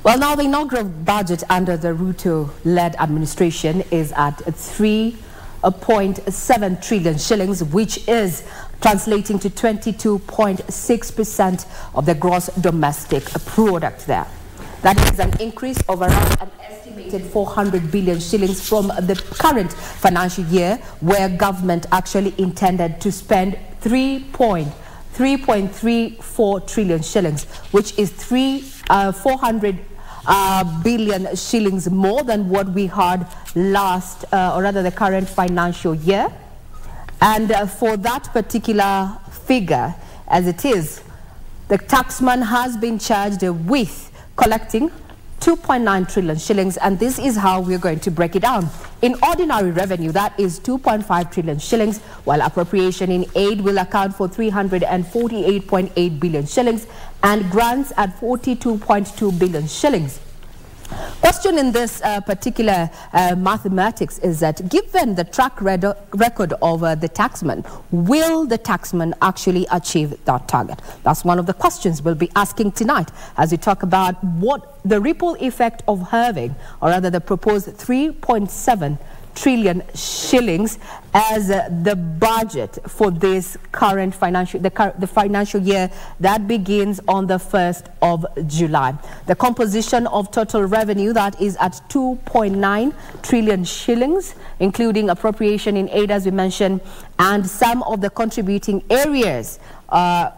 Well, now the inaugural budget under the Ruto-led administration is at 3.7 trillion shillings, which is translating to 22.6% of the gross domestic product there. That is an increase of around an estimated 400 billion shillings from the current financial year, where government actually intended to spend 3.34 trillion shillings, which is 400 billion shillings more than what we had last, or rather the current financial year. And for that particular figure, as it is, the taxman has been charged with collecting 2.9 trillion shillings, and this is how we're going to break it down. In ordinary revenue, that is 2.5 trillion shillings, while appropriation in aid will account for 348.8 billion shillings and grants at 42.2 billion shillings. Question in this particular mathematics is that, given the track record of the taxman, will the taxman actually achieve that target? That's one of the questions we'll be asking tonight as we talk about what the ripple effect of having, or rather the proposed 3.7 trillion shillings as the budget for this current financial year that begins on the 1st of July. The composition of total revenue, that is at 2.9 trillion shillings, including appropriation in aid, as we mentioned, and some of the contributing areas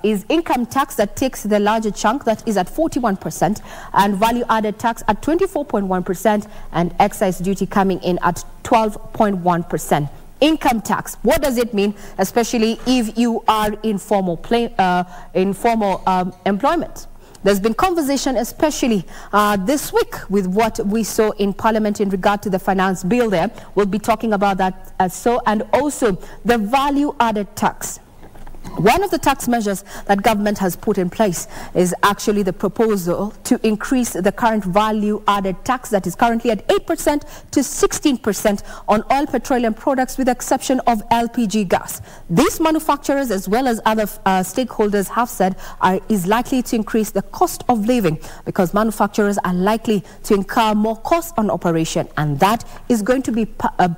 is income tax that takes the larger chunk, that is at 41%, and value added tax at 24.1%, and excise duty coming in at 12.1%. Income tax, what does it mean, especially if you are in formal employment? There's been conversation, especially this week, with what we saw in Parliament in regard to the finance bill there. We'll be talking about that and also the value added tax. One of the tax measures that government has put in place is actually the proposal to increase the current value added tax that is currently at 8% to 16% on oil petroleum products, with the exception of LPG gas. These manufacturers, as well as other stakeholders, have said is likely to increase the cost of living, because manufacturers are likely to incur more costs on operation, and that is going to be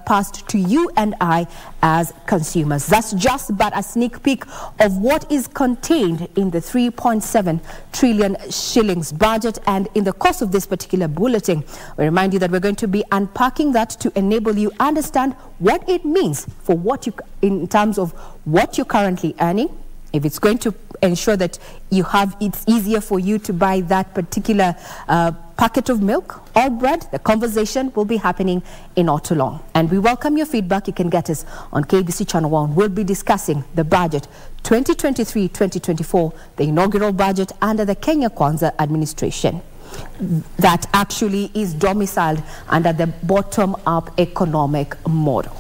passed to you and I as consumers. That's just but a sneak peek of what is contained in the 3.7 trillion shillings budget. And in the course of this particular bulletin, we remind you that we're going to be unpacking that to enable you understand what it means for what you, in terms of what you're currently earning, if it's going to ensure that it's easier for you to buy that particular packet of milk or bread. The conversation will be happening in not too long. And we welcome your feedback. You can get us on KBC Channel 1. We'll be discussing the budget 2023-2024, the inaugural budget under the Kenya Kwanza administration that actually is domiciled under the bottom-up economic model.